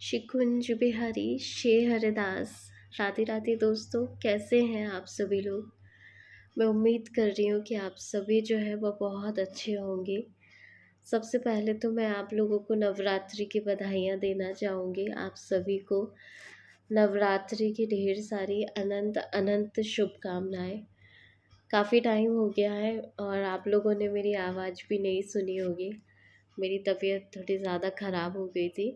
शिकुंज बिहारी शे हरिदास। राधे राधे दोस्तों, कैसे हैं आप सभी लोग। मैं उम्मीद कर रही हूँ कि आप सभी जो है वो बहुत अच्छे होंगे। सबसे पहले तो मैं आप लोगों को नवरात्रि की बधाइयाँ देना चाहूँगी। आप सभी को नवरात्रि की ढेर सारी अनंत अनंत शुभकामनाएं। काफ़ी टाइम हो गया है और आप लोगों ने मेरी आवाज़ भी नहीं सुनी होगी। मेरी तबीयत थोड़ी ज़्यादा ख़राब हो गई थी।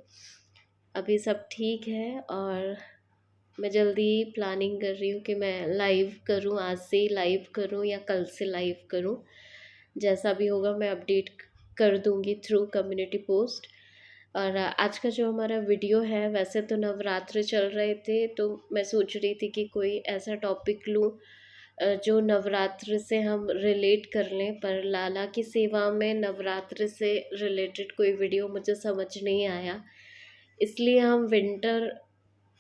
अभी सब ठीक है और मैं जल्दी ही प्लानिंग कर रही हूँ कि मैं लाइव करूँ, आज से ही लाइव करूँ या कल से लाइव करूँ। जैसा भी होगा मैं अपडेट कर दूँगी थ्रू कम्युनिटी पोस्ट। और आज का जो हमारा वीडियो है, वैसे तो नवरात्र चल रहे थे तो मैं सोच रही थी कि कोई ऐसा टॉपिक लूँ जो नवरात्र से हम रिलेट कर लें, पर लाला की सेवा में नवरात्र से रिलेटेड कोई वीडियो मुझे समझ नहीं आया। इसलिए हम विंटर,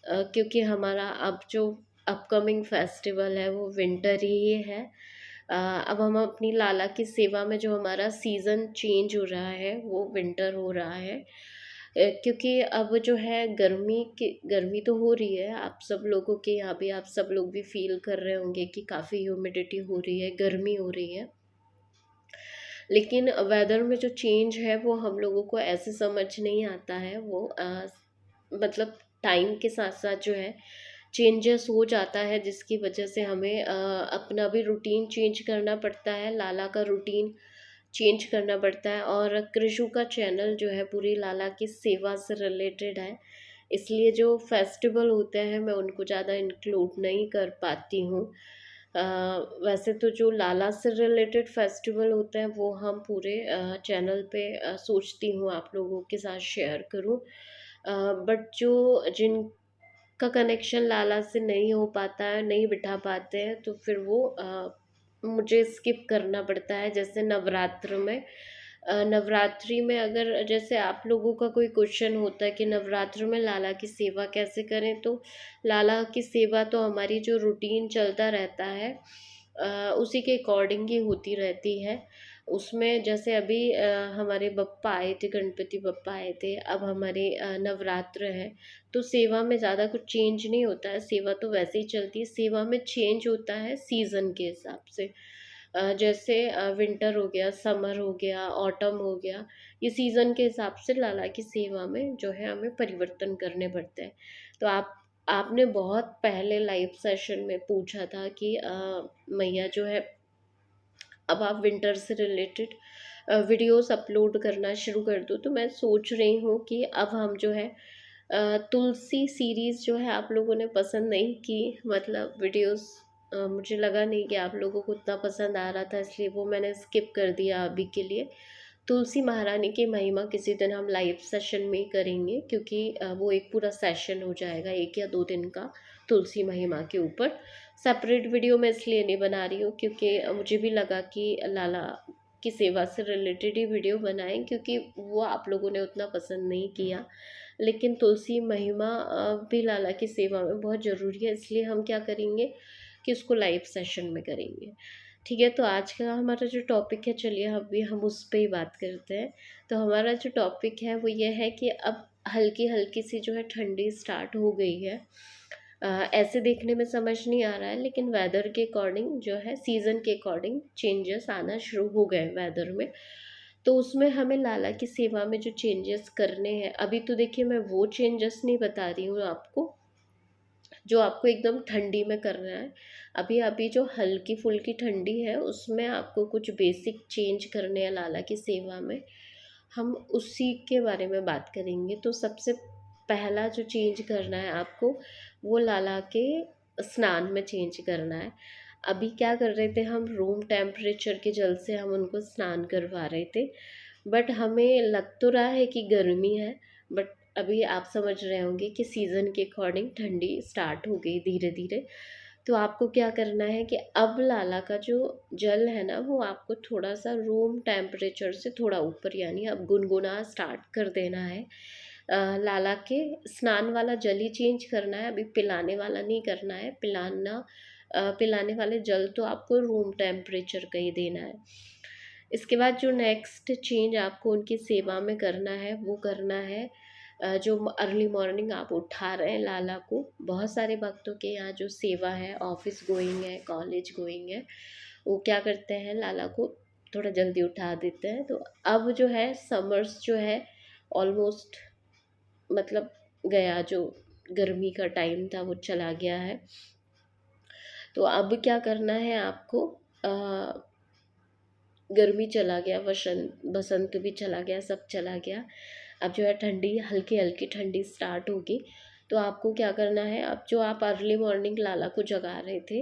क्योंकि हमारा अब जो अपकमिंग फेस्टिवल है वो विंटर ही है। अब हम अपनी लाला की सेवा में जो हमारा सीज़न चेंज हो रहा है वो विंटर हो रहा है। क्योंकि अब जो है गर्मी तो हो रही है, आप सब लोगों के यहाँ भी, आप सब लोग भी फील कर रहे होंगे कि काफ़ी ह्यूमिडिटी हो रही है, गर्मी हो रही है। लेकिन वेदर में जो चेंज है वो हम लोगों को ऐसे समझ नहीं आता है। वो मतलब टाइम के साथ साथ जो है चेंजेस हो जाता है, जिसकी वजह से हमें अपना भी रूटीन चेंज करना पड़ता है, लाला का रूटीन चेंज करना पड़ता है। और कृषु का चैनल जो है पूरी लाला की सेवा से रिलेटेड है, इसलिए जो फेस्टिवल होते हैं मैं उनको ज़्यादा इंक्लूड नहीं कर पाती हूँ। वैसे तो जो लाला से रिलेटेड फेस्टिवल होते हैं वो हम पूरे चैनल पे सोचती हूँ आप लोगों के साथ शेयर करूँ। बट जो जिनका कनेक्शन लाला से नहीं हो पाता है, नहीं बिठा पाते हैं, तो फिर वो मुझे स्किप करना पड़ता है। जैसे नवरात्र में, नवरात्रि में अगर जैसे आप लोगों का कोई क्वेश्चन होता है कि नवरात्र में लाला की सेवा कैसे करें, तो लाला की सेवा तो हमारी जो रूटीन चलता रहता है उसी के अकॉर्डिंग ही होती रहती है। उसमें जैसे अभी हमारे बप्पा आए थे, गणपति बप्पा आए थे, अब हमारे नवरात्र है, तो सेवा में ज़्यादा कुछ चेंज नहीं होता है। सेवा तो वैसे ही चलती है, सेवा में चेंज होता है सीज़न के हिसाब से। जैसे विंटर हो गया, समर हो गया, ऑटम हो गया, ये सीज़न के हिसाब से लाला की सेवा में जो है हमें परिवर्तन करने पड़ते हैं। तो आपने बहुत पहले लाइव सेशन में पूछा था कि मैया जो है अब आप विंटर से रिलेटेड वीडियोस अपलोड करना शुरू कर दो। तो मैं सोच रही हूँ कि अब हम जो है तुलसी सीरीज़ जो है आप लोगों ने पसंद नहीं की, मतलब वीडियोस मुझे लगा नहीं कि आप लोगों को उतना पसंद आ रहा था, इसलिए वो मैंने स्किप कर दिया अभी के लिए। तुलसी महारानी की महिमा किसी दिन हम लाइव सेशन में ही करेंगे, क्योंकि वो एक पूरा सेशन हो जाएगा 1 या 2 दिन का तुलसी महिमा के ऊपर। सेपरेट वीडियो मैं इसलिए नहीं बना रही हूँ क्योंकि मुझे भी लगा कि लाला की सेवा से रिलेटेड ही वीडियो बनाएं, क्योंकि वो आप लोगों ने उतना पसंद नहीं किया। लेकिन तुलसी महिमा भी लाला की सेवा में बहुत ज़रूरी है, इसलिए हम क्या करेंगे कि उसको लाइव सेशन में करेंगे। ठीक है, तो आज का हमारा जो टॉपिक है, चलिए अभी हम उस पर ही बात करते हैं। तो हमारा जो टॉपिक है वो ये है कि अब हल्की हल्की सी जो है ठंडी स्टार्ट हो गई है। ऐसे देखने में समझ नहीं आ रहा है, लेकिन वेदर के अकॉर्डिंग जो है, सीज़न के अकॉर्डिंग चेंजेस आना शुरू हो गए वेदर में। तो उसमें हमें लाला की सेवा में जो चेंजेस करने हैं, अभी तो देखिए मैं वो चेंजेस नहीं बता रही हूँ आपको जो आपको एकदम ठंडी में करना है। अभी अभी जो हल्की फुल्की ठंडी है उसमें आपको कुछ बेसिक चेंज करने हैं लाला की सेवा में, हम उसी के बारे में बात करेंगे। तो सबसे पहला जो चेंज करना है आपको, वो लाला के स्नान में चेंज करना है। अभी क्या कर रहे थे, हम रूम टेम्परेचर के जल से हम उनको स्नान करवा रहे थे, बट हमें लग तो रहा है कि गर्मी है, बट अभी आप समझ रहे होंगे कि सीज़न के अकॉर्डिंग ठंडी स्टार्ट हो गई धीरे धीरे। तो आपको क्या करना है कि अब लाला का जो जल है ना, वो आपको थोड़ा सा रूम टेम्परेचर से थोड़ा ऊपर, यानी अब गुनगुना स्टार्ट कर देना है। लाला के स्नान वाला जल ही चेंज करना है, अभी पिलाने वाला नहीं करना है। पिलाने वाले जल तो आपको रूम टेम्परेचर का ही देना है। इसके बाद जो नेक्स्ट चेंज आपको उनकी सेवा में करना है वो करना है जो अर्ली मॉर्निंग आप उठा रहे हैं लाला को, बहुत सारे भक्तों के यहाँ जो सेवा है, ऑफिस गोइंग है, कॉलेज गोइंग है, वो क्या करते हैं, लाला को थोड़ा जल्दी उठा देते हैं। तो अब जो है समर्स जो है ऑलमोस्ट मतलब गया, जो गर्मी का टाइम था वो चला गया है। तो अब क्या करना है आपको, गर्मी चला गया, वसंत बसंत भी चला गया, सब चला गया। अब जो है ठंडी, हल्की हल्की ठंडी स्टार्ट होगी। तो आपको क्या करना है, अब जो आप अर्ली मॉर्निंग लाला को जगा रहे थे,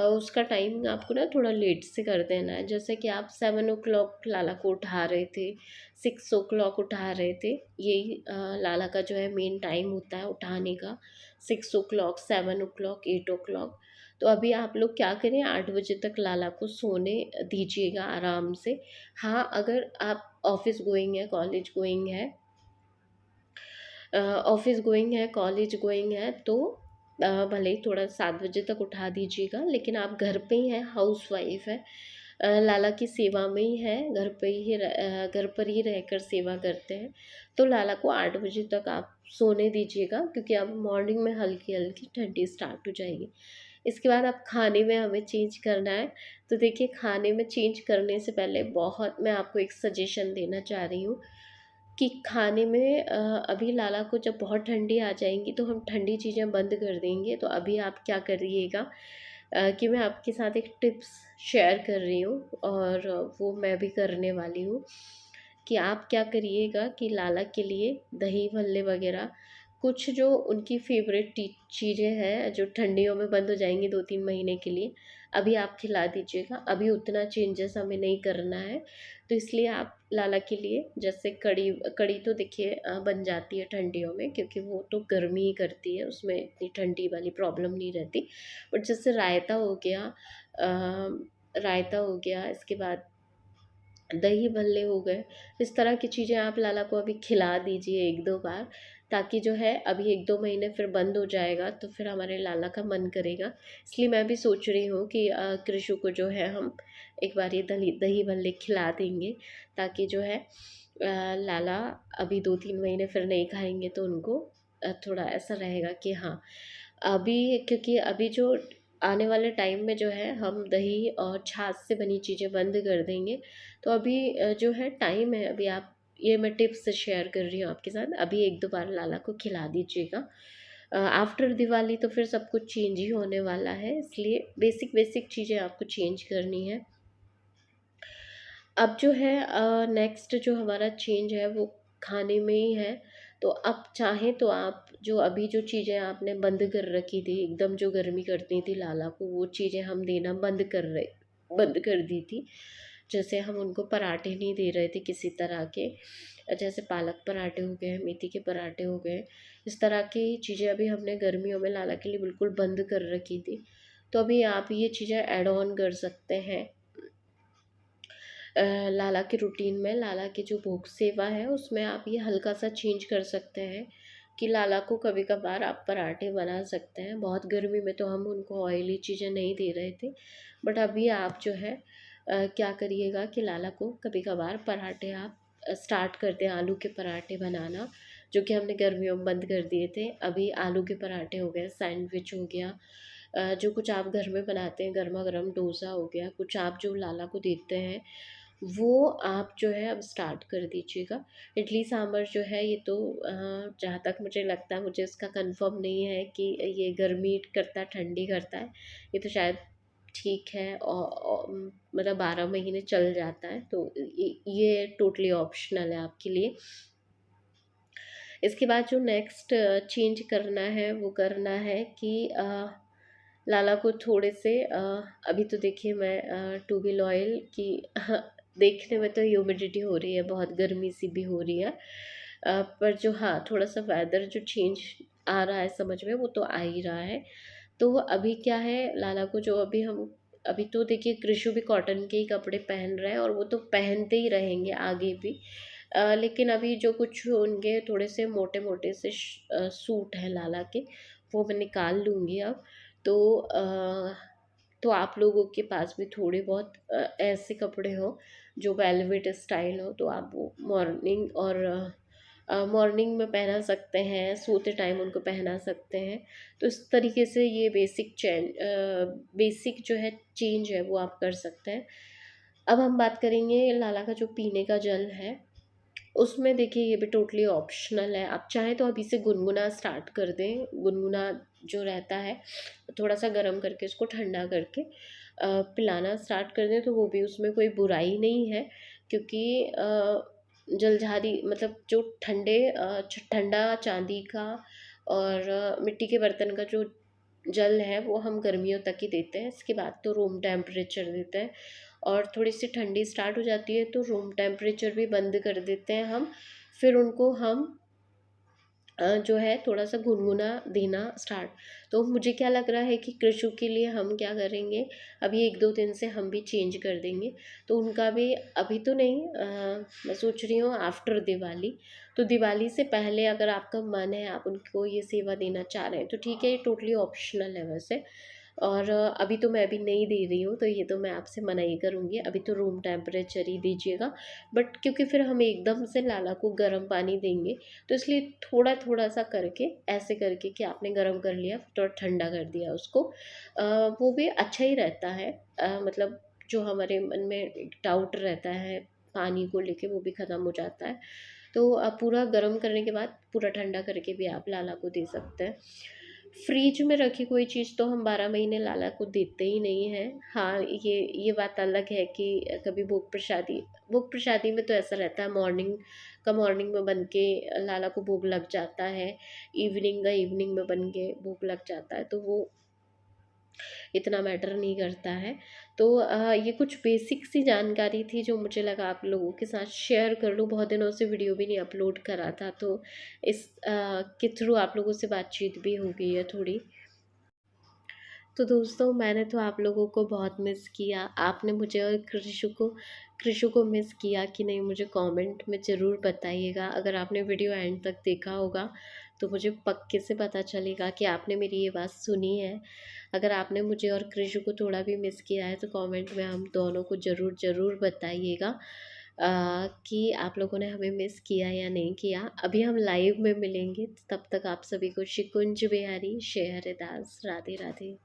उसका टाइम आपको ना थोड़ा लेट से कर देना है। जैसे कि आप 7 o'clock लाला को उठा रहे थे, 6 o'clock उठा रहे थे, यही लाला का जो है मेन टाइम होता है उठाने का, 6 o'clock, 7 o'clock, 8 o'clock। तो अभी आप लोग क्या करें, 8 बजे तक लाला को सोने दीजिएगा आराम से। हाँ, अगर आप ऑफिस गोइंग है, कॉलेज गोइंग है, ऑफिस गोइंग है, कॉलेज गोइंग है, तो भले ही थोड़ा 7 बजे तक उठा दीजिएगा, लेकिन आप घर पे ही हैं, हाउस वाइफ है, लाला की सेवा में ही है, घर पे ही घर पर ही रहकर सेवा करते हैं, तो लाला को 8 बजे तक आप सोने दीजिएगा, क्योंकि अब मॉर्निंग में हल्की हल्की ठंडी स्टार्ट हो जाएगी। इसके बाद आप खाने में हमें चेंज करना है। तो देखिए, खाने में चेंज करने से पहले बहुत मैं आपको एक सजेशन देना चाह रही हूँ कि खाने में अभी लाला को जब बहुत ठंडी आ जाएंगी तो हम ठंडी चीज़ें बंद कर देंगे। तो अभी आप क्या करिएगा, कि मैं आपके साथ एक टिप्स शेयर कर रही हूँ, और वो मैं भी करने वाली हूँ, कि आप क्या करिएगा कि लाला के लिए दही भल्ले वगैरह, कुछ जो उनकी फेवरेट चीज़ें हैं जो ठंडियों में बंद हो जाएंगी 2-3 महीने के लिए, अभी आप खिला दीजिएगा। अभी उतना चेंजेस हमें नहीं करना है। तो इसलिए आप लाला के लिए, जैसे कड़ी, कड़ी तो देखिए बन जाती है ठंडियों में, क्योंकि वो तो गर्मी ही करती है, उसमें इतनी ठंडी वाली प्रॉब्लम नहीं रहती। बट जैसे रायता हो गया, रायता हो गया, इसके बाद दही भल्ले हो गए, इस तरह की चीज़ें आप लाला को अभी खिला दीजिए 1-2 बार, ताकि जो है अभी 1-2 महीने फिर बंद हो जाएगा तो फिर हमारे लाला का मन करेगा। इसलिए मैं भी सोच रही हूँ कि कृषु को जो है हम एक बार ये दही दही भल्ले खिला देंगे, ताकि जो है लाला अभी 2-3 महीने फिर नहीं खाएंगे तो उनको थोड़ा ऐसा रहेगा कि हाँ, अभी, क्योंकि अभी जो आने वाले टाइम में जो है हम दही और छाछ से बनी चीज़ें बंद कर देंगे। तो अभी जो है टाइम है, अभी आप, ये मैं टिप्स शेयर कर रही हूँ आपके साथ, अभी 1-2 बार लाला को खिला दीजिएगा। आफ्टर दिवाली तो फिर सब कुछ चेंज ही होने वाला है, इसलिए बेसिक बेसिक चीज़ें आपको चेंज करनी है। अब जो है नेक्स्ट जो हमारा चेंज है वो खाने में ही है। तो अब चाहें तो आप जो अभी जो चीज़ें आपने बंद कर रखी थी, एकदम जो गर्मी करती थी लाला को, वो चीज़ें हम देना बंद कर दी थी। जैसे हम उनको पराठे नहीं दे रहे थे किसी तरह के, जैसे पालक पराठे हो गए, मेथी के पराठे हो गए, इस तरह की चीज़ें अभी हमने गर्मियों में लाला के लिए बिल्कुल बंद कर रखी थी। तो अभी आप ये चीज़ें ऐड ऑन कर सकते हैं लाला के रूटीन में। लाला की जो भोग सेवा है उसमें आप ये हल्का सा चेंज कर सकते हैं, कि लाला को कभी कभार आप पराठे बना सकते हैं। बहुत गर्मी में तो हम उनको ऑयली चीज़ें नहीं दे रहे थे, बट अभी आप जो है क्या करिएगा कि लाला को कभी कभार पराठे आप स्टार्ट कर दें, आलू के पराठे बनाना, जो कि हमने गर्मियों में बंद कर दिए थे। अभी आलू के पराठे हो गए, सैंडविच हो गया, जो कुछ आप घर में बनाते हैं, गर्मा गर्म डोसा हो गया, कुछ आप जो लाला को देते हैं, वो आप जो है अब स्टार्ट कर दीजिएगा। इडली सांभर जो है ये तो जहाँ तक मुझे लगता है, मुझे इसका कंफर्म नहीं है कि ये गर्मी करता है ठंडी करता है, ये तो शायद ठीक है, और मतलब 12 महीने चल जाता है, तो ये टोटली ऑप्शनल है आपके लिए। इसके बाद जो नेक्स्ट चेंज करना है वो करना है कि लाला को थोड़े से अभी तो देखिए मैं टू बी लॉयल कि देखने में तो ह्यूमिडिटी हो रही है, बहुत गर्मी सी भी हो रही है, पर जो हाँ थोड़ा सा वेदर जो चेंज आ रहा है समझ में, वो तो आ ही रहा है। तो अभी क्या है, लाला को जो अभी तो देखिए कृषु भी कॉटन के ही कपड़े पहन रहे हैं, और वो तो पहनते ही रहेंगे आगे भी। लेकिन अभी जो कुछ उनके थोड़े से मोटे मोटे से सूट हैं लाला के, वो मैं निकाल लूँगी अब। तो तो आप लोगों के पास भी थोड़े बहुत ऐसे कपड़े हों जो वेलवेट स्टाइल हो, तो आप वो मॉर्निंग और मॉर्निंग में पहना सकते हैं, सोते टाइम उनको पहना सकते हैं। तो इस तरीके से ये बेसिक जो है चेंज है वो आप कर सकते हैं। अब हम बात करेंगे लाला का जो पीने का जल है, उसमें देखिए ये भी टोटली ऑप्शनल है। आप चाहें तो अभी से गुनगुना स्टार्ट कर दें। गुनगुना जो रहता है थोड़ा सा गर्म करके उसको ठंडा करके पिलाना स्टार्ट कर दें, तो वो भी उसमें कोई बुराई नहीं है। क्योंकि जलझारी मतलब जो ठंडा चांदी का और मिट्टी के बर्तन का जो जल है वो हम गर्मियों तक ही देते हैं। इसके बाद तो रूम टेम्परेचर देते हैं, और थोड़ी सी ठंडी स्टार्ट हो जाती है तो रूम टेम्परेचर भी बंद कर देते हैं हम। फिर उनको हम जो है थोड़ा सा गुनगुना देना स्टार्ट। तो मुझे क्या लग रहा है कि कृषि के लिए हम क्या करेंगे, अभी 1-2 दिन से हम भी चेंज कर देंगे। तो उनका भी अभी तो नहीं, मैं सोच रही हूँ आफ्टर दिवाली। तो दिवाली से पहले अगर आपका मन है, आप उनको ये सेवा देना चाह रहे हैं तो ठीक है, ये टोटली ऑप्शनल है वैसे। और अभी तो मैं अभी नहीं दे रही हूँ, तो ये तो मैं आपसे मना ही करूँगी, अभी तो रूम टेम्परेचर ही दीजिएगा। बट क्योंकि फिर हम एकदम से लाला को गर्म पानी देंगे, तो इसलिए थोड़ा थोड़ा सा करके, ऐसे करके कि आपने गर्म कर लिया थोड़ा ठंडा कर दिया उसको, वो भी अच्छा ही रहता है। मतलब जो हमारे मन में एक डाउट रहता है पानी को लेके वो भी ख़त्म हो जाता है। तो पूरा गर्म करने के बाद पूरा ठंडा करके भी आप लाला को दे सकते हैं। फ्रिज में रखी कोई चीज़ तो हम 12 महीने लाला को देते ही नहीं हैं। हाँ, ये बात अलग है कि कभी भोग प्रसादी में तो ऐसा रहता है, मॉर्निंग में बन के लाला को भोग लग जाता है, इवनिंग में बन के भोग लग जाता है, तो वो इतना मैटर नहीं करता है। तो ये कुछ बेसिक सी जानकारी थी जो मुझे लगा आप लोगों के साथ शेयर कर लूँ। बहुत दिनों से वीडियो भी नहीं अपलोड करा था, तो इस के थ्रू आप लोगों से बातचीत भी हो गई है थोड़ी। तो दोस्तों, मैंने तो आप लोगों को बहुत मिस किया। आपने मुझे और कृषु को मिस किया कि नहीं, मुझे कमेंट में ज़रूर बताइएगा। अगर आपने वीडियो एंड तक देखा होगा तो मुझे पक्के से पता चलेगा कि आपने मेरी ये बात सुनी है। अगर आपने मुझे और कृषु को थोड़ा भी मिस किया है तो कमेंट में हम दोनों को ज़रूर ज़रूर बताइएगा कि आप लोगों ने हमें मिस किया या नहीं किया। अभी हम लाइव में मिलेंगे, तब तक आप सभी को शिकुंज बिहारी शेर दास, राधे राधे।